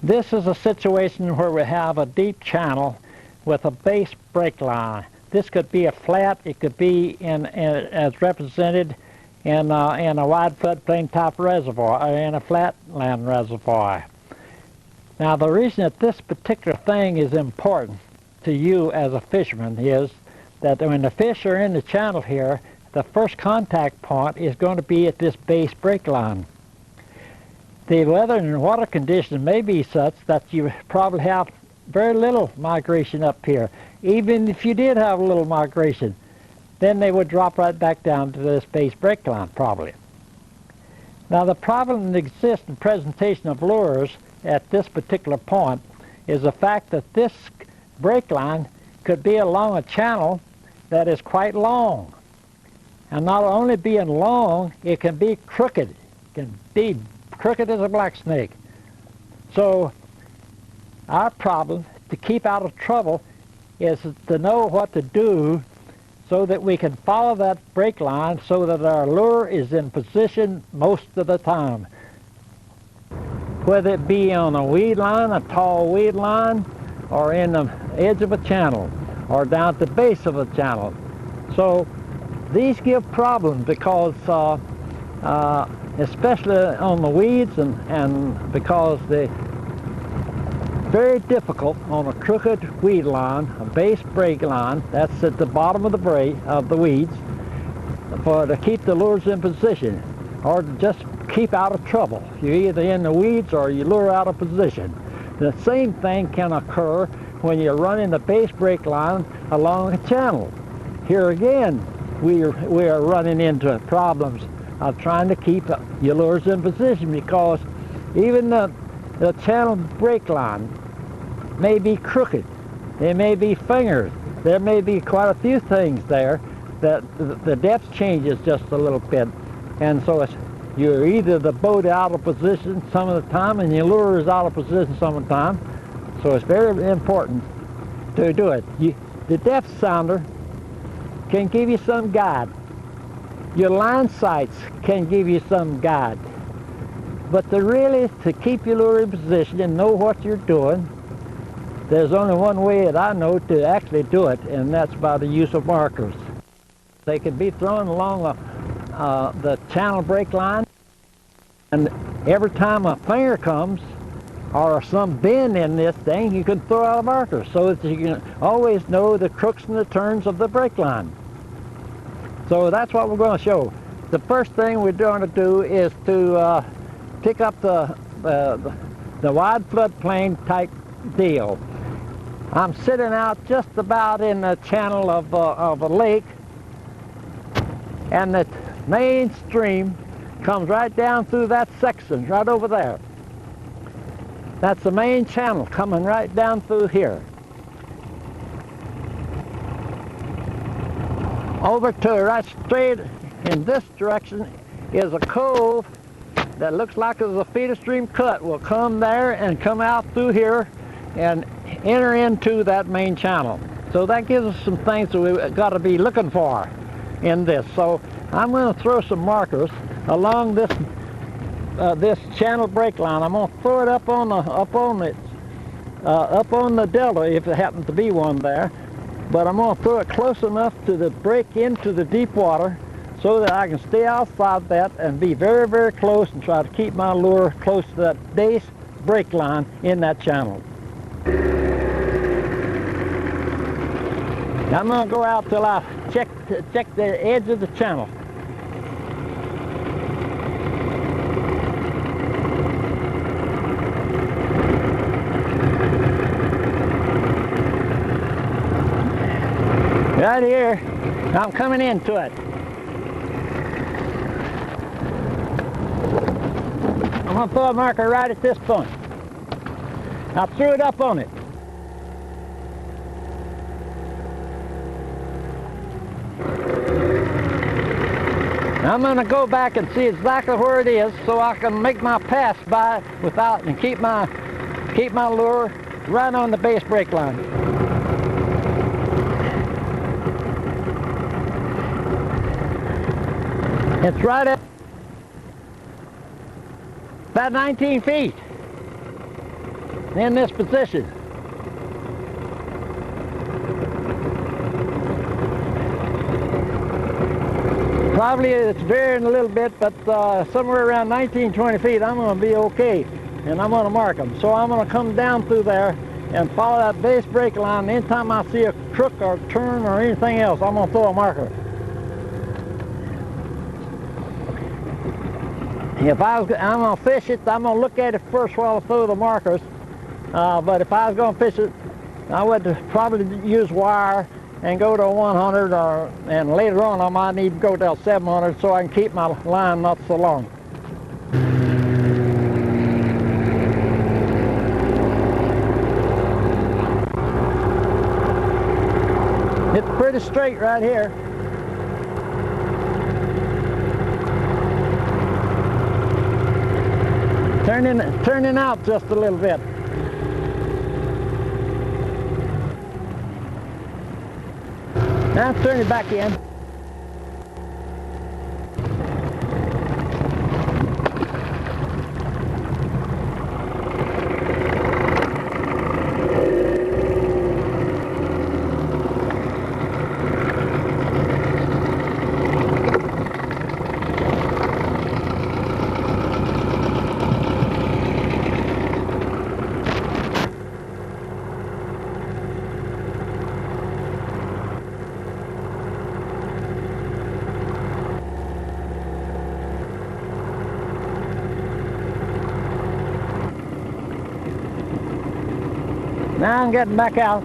This is a situation where we have a deep channel with a base break line. This could be a flat, it could be as represented in a wide floodplain type reservoir, or in a flatland reservoir. Now the reason that this particular thing is important to you as a fisherman is that when the fish are in the channel here, the first contact point is going to be at this base break line. The weather and water conditions may be such that you probably have very little migration up here. Even if you did have a little migration, then they would drop right back down to this base break line probably. Now the problem that exists in presentation of lures at this particular point is the fact that this break line could be along a channel that is quite long. And not only being long, it can be crooked. It can be crooked as a black snake. So our problem to keep out of trouble is to know what to do so that we can follow that break line so that our lure is in position most of the time. Whether it be on a weed line, a tall weed line, or in the edge of a channel, or down at the base of a channel. So these give problems because especially on the weeds and because they're very difficult on a crooked weed line, a base break line, that's at the bottom of the weeds, to keep the lures in position or to just keep out of trouble. You're either in the weeds or you lure out of position. The same thing can occur when you're running the base break line along a channel. Here again, we are running into problems of trying to keep your lures in position because even the channel break line may be crooked. It may be fingered. There may be quite a few things there that the depth changes just a little bit. And so you're either the boat out of position some of the time and your lure is out of position some of the time. So it's very important to do it. The depth sounder can give you some guide. Your line sights can give you some guide. But to keep your lure in position and know what you're doing, there's only one way that I know to actually do it, and that's by the use of markers. They can be thrown along the channel break line, and every time a finger comes or some bend in this thing, you can throw out a marker so that you can always know the crooks and the turns of the break line. So that's what we're going to show. The first thing we're going to do is to pick up the wide floodplain type deal. I'm sitting out just about in the channel of a lake, and the main stream comes right down through that section right over there. That's the main channel coming right down through here. Over to right straight in this direction is a cove that looks like there's a feeder stream cut. We'll come there and come out through here and enter into that main channel. So that gives us some things that we've got to be looking for in this. So I'm going to throw some markers along this this channel break line. I'm going to throw it up on the delta if there happens to be one there. But I'm going to throw it close enough to the break into the deep water so that I can stay outside that and be very, very close and try to keep my lure close to that base break line in that channel. Now I'm going to go out till I check the edge of the channel. Right here, I'm coming into it. I'm going to throw a marker right at this point. I threw it up on it. I'm going to go back and see exactly where it is so I can make my pass by without and keep my lure right on the base break line. It's right at about 19 feet. in this position. Probably it's varying a little bit, but somewhere around 19, 20 feet, I'm going to be okay, and I'm going to mark them. So I'm going to come down through there and follow that base break line. Anytime I see a crook or turn or anything else, I'm going to throw a marker. I'm going to fish it, I'm going to look at it first while I throw the markers. But if I was going to fish it, I would probably use wire and go to 100, and later on I might need to go to 700 so I can keep my line not so long. It's pretty straight right here. Turning out just a little bit. Now turn it back in. Now I'm getting back out.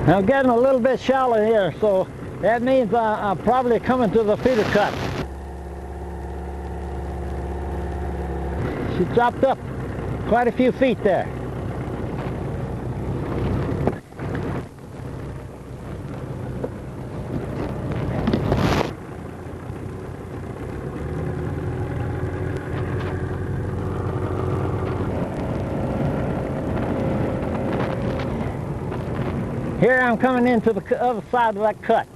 I'm getting a little bit shallow here, so that means I'm probably coming to the feeder cut. She dropped up quite a few feet there. Here I'm coming into the other side of that cut.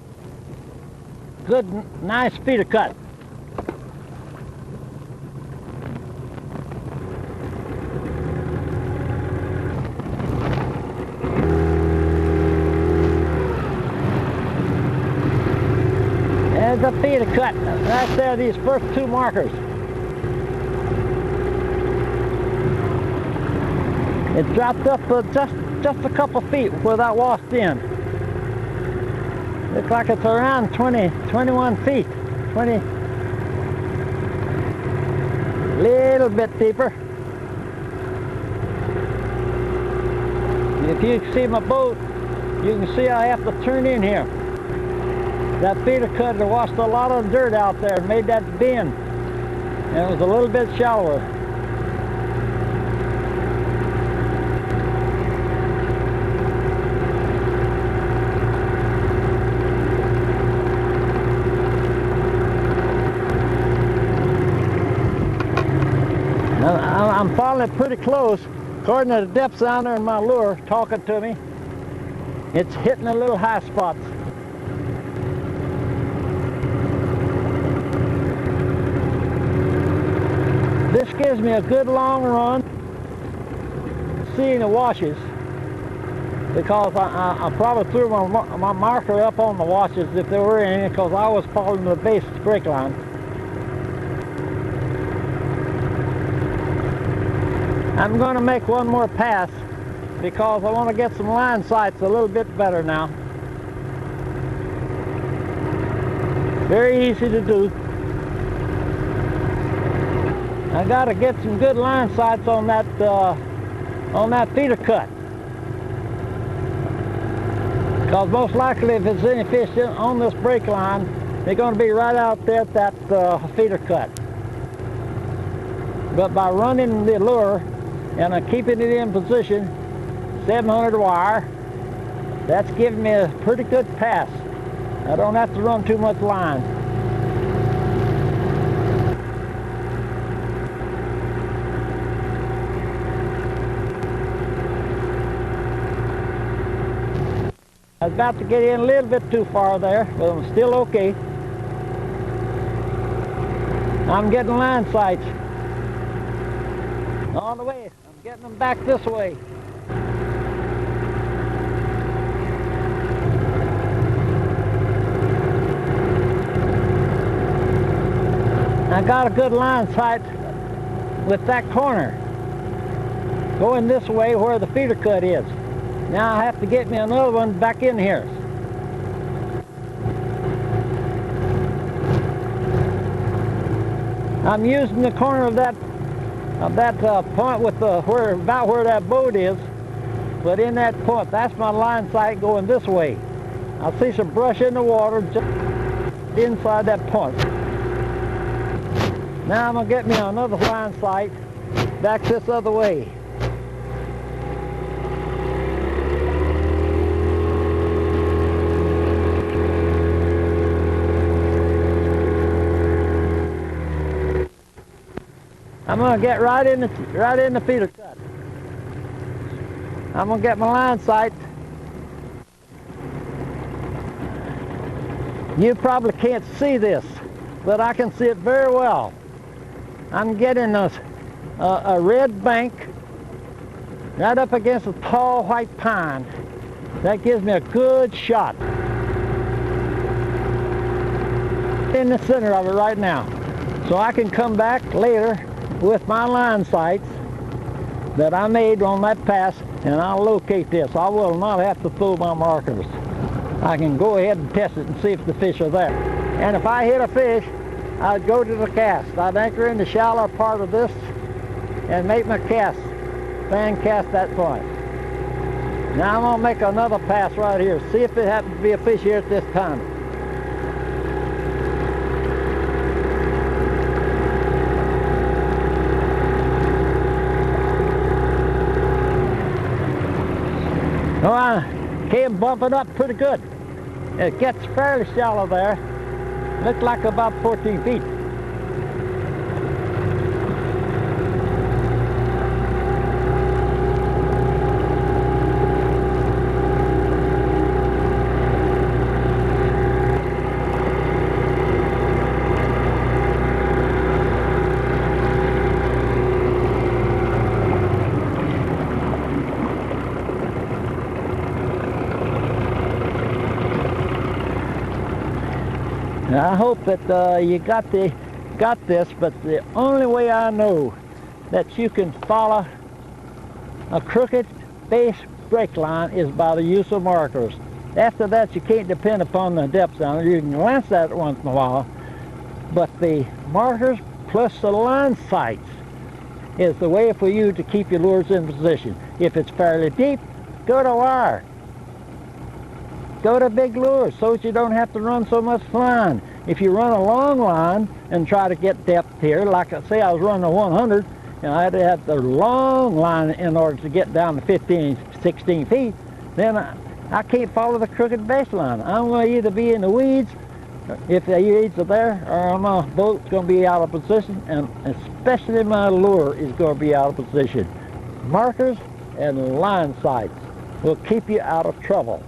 Good, nice feeder cut. There's a feeder cut right there, these first two markers. It dropped up just a couple feet where that washed in. Looks like it's around 21 feet. 20. Little bit deeper. If you see my boat, you can see I have to turn in here. That feeder cut washed a lot of dirt out there and made that bend. And it was a little bit shallower. I'm following it pretty close. According to the depth sounder and my lure talking to me, it's hitting the little high spots. This gives me a good long run seeing the washes, because I probably threw my marker up on the washes if there were any, because I was following the base break line. I'm going to make one more pass because I want to get some line sights a little bit better now. Very easy to do. I got to get some good line sights on that feeder cut. Because most likely if there's any fish on this break line, they're going to be right out there at that feeder cut. but by running the lure and keeping it in position, 700 wire, that's giving me a pretty good pass. I don't have to run too much line. I was about to get in a little bit too far there, but I'm still okay. I'm getting line sights on the way. I'm getting them back this way. I got a good line sight with that corner going this way where the feeder cut is. Now I have to get me another one back in here. I'm using the corner of that point with about where that boat is, but in that point, that's my line sight going this way. I see some brush in the water just inside that point. Now I'm gonna get me another line sight back this other way. I'm gonna get right in the feeder cut. I'm gonna get my line sight. You probably can't see this, but I can see it very well. I'm getting a red bank right up against a tall white pine. That gives me a good shot. In the center of it right now. So I can come back later with my line sights that I made on that pass, and I'll locate this. I will not have to throw my markers. I can go ahead and test it and see if the fish are there. And if I hit a fish, I'd go to the cast. I'd anchor in the shallow part of this and make my cast, fan cast that point. Now I'm gonna make another pass right here. See if it happens to be a fish here at this time. Oh, I came bumping up pretty good. It gets fairly shallow there. Looks like about 14 feet. I hope that you got this, but the only way I know that you can follow a crooked base break line is by the use of markers. After that, you can't depend upon the depth sounder. You can glance at it once in a while, but the markers plus the line sights is the way for you to keep your lures in position. If it's fairly deep, go to wire. Go to big lures so that you don't have to run so much line. If you run a long line and try to get depth here, like I say I was running a 100, and I had to have the long line in order to get down to 15, 16 feet, then I can't follow the crooked baseline. I'm going to either be in the weeds, if the weeds are there, or my boat's going to be out of position, and especially my lure is going to be out of position. Markers and line sights will keep you out of trouble.